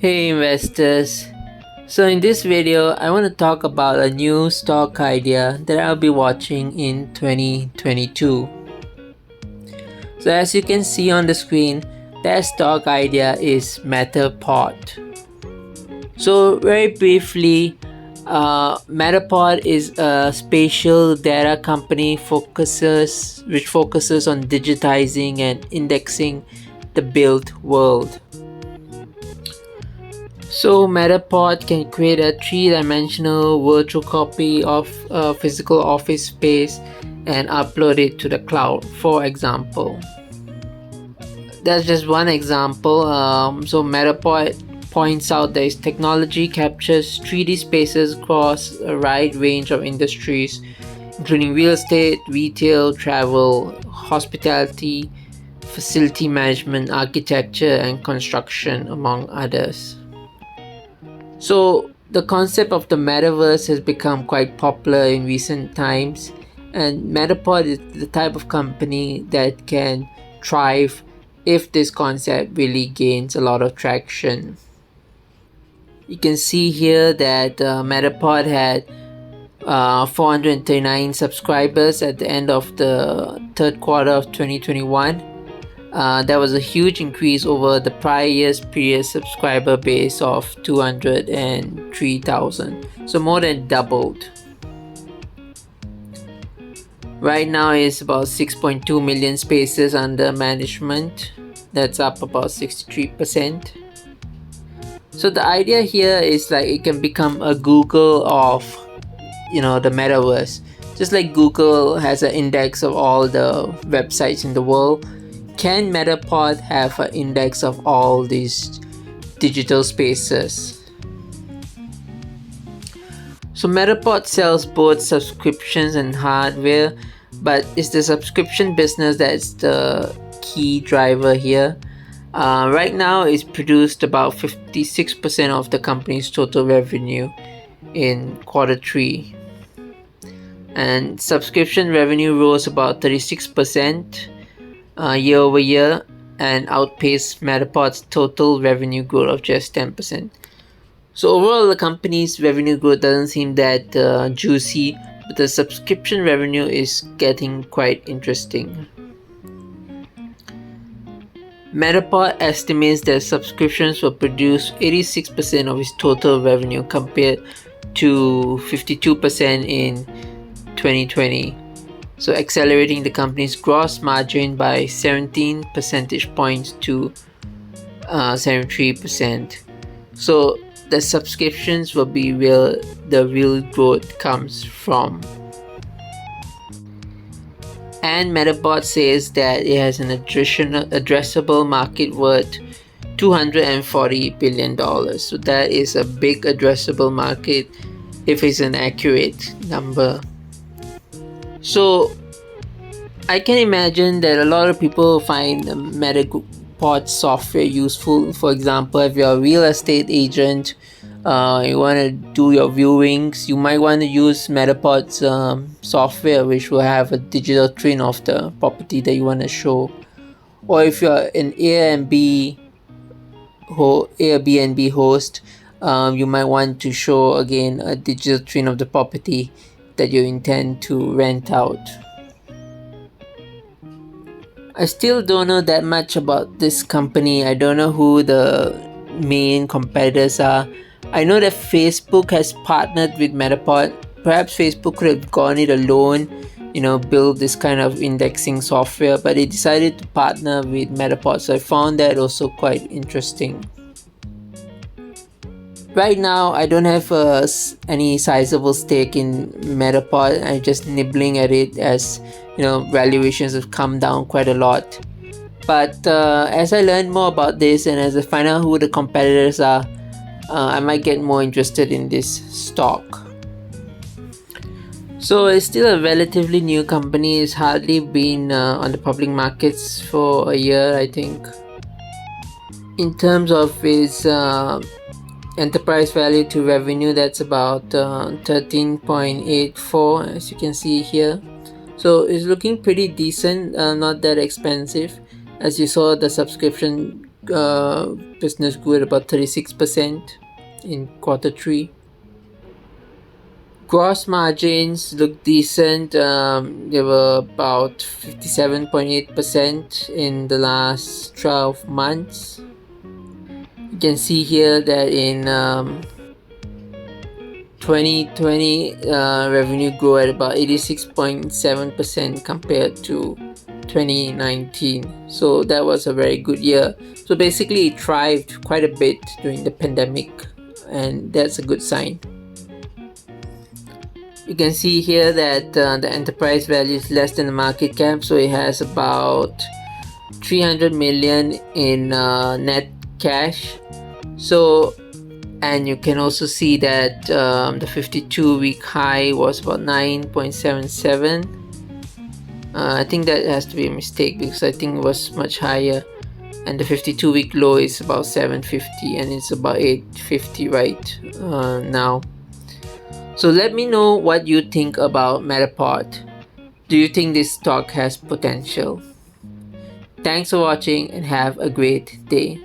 Hey investors. So in this video, I want to talk about a new stock idea that I'll be watching in 2022. So as you can see on the screen, that stock idea is Matterport. So very briefly, Matterport is a spatial data company which focuses on digitizing and indexing the built world. So Matterport can create a three-dimensional virtual copy of a physical office space and upload it to the cloud, for example. That's just one example. So Matterport points out that its technology captures 3D spaces across a wide range of industries, including real estate, retail, travel, hospitality, facility management, architecture, and construction, among others. So the concept of the metaverse has become quite popular in recent times, and Matterport is the type of company that can thrive if this concept really gains a lot of traction. You can see here that Matterport had 439 subscribers at the end of the third quarter of 2021. That was a huge increase over the prior year's previous subscriber base of 203,000, so more than doubled. Right now it's about 6.2 million spaces under management. That's up about 63%. So the idea here is like it can become a Google of the metaverse. Just like Google has an index of all the websites in the world, can Matterport have an index of all these digital spaces? So Matterport sells both subscriptions and hardware, but it's the subscription business that's the key driver here. Right now, it's produced about 56% of the company's total revenue in quarter 3. And subscription revenue rose about 36% year over year and outpaced Matterport's total revenue growth of just 10%. So overall, the company's revenue growth doesn't seem that juicy, but the subscription revenue is getting quite interesting. Matterport estimates that subscriptions will produce 86% of its total revenue compared to 52% in 2020. So accelerating the company's gross margin by 17 percentage points to 73%. So the subscriptions will be the real growth comes from. And Matterport says that it has an addressable market worth $240 billion. So that is a big addressable market if it's an accurate number. So I can imagine that a lot of people find Matterport software useful. For example, if you're a real estate agent, you want to do your viewings, you might want to use Matterport's software, which will have a digital twin of the property that you want to show. Or if you're an Airbnb host, you might want to show again a digital twin of the property that you intend to rent out. I still don't know that much about this company. I don't know who the main competitors are. I know that Facebook has partnered with Matterport. Perhaps Facebook could have gone it alone, build this kind of indexing software, but they decided to partner with Matterport. So I found that also quite interesting. Right now, I don't have any sizable stake in Matterport. I'm just nibbling at it as valuations have come down quite a lot. But as I learn more about this and as I find out who the competitors are, I might get more interested in this stock. So it's still a relatively new company. It's hardly been on the public markets for a year, I think. In terms of its enterprise value to revenue, that's about 13.84, as you can see here. So it's looking pretty decent, not that expensive. As you saw, the subscription business grew at about 36% in quarter 3. Gross margins look decent. They were about 57.8% in the last 12 months. You can see here that in 2020, revenue grew at about 86.7% compared to 2019. So that was a very good year. So basically, it thrived quite a bit during the pandemic, and that's a good sign. You can see here that the enterprise value is less than the market cap, so it has about 300 million in net cash. So, and you can also see that the 52-week high was about 9.77. I think that has to be a mistake because I think it was much higher, and the 52-week low is about 750, and it's about 850 right now. So let me know what you think about Metapod. Do you think this stock has potential? Thanks for watching and have a great day.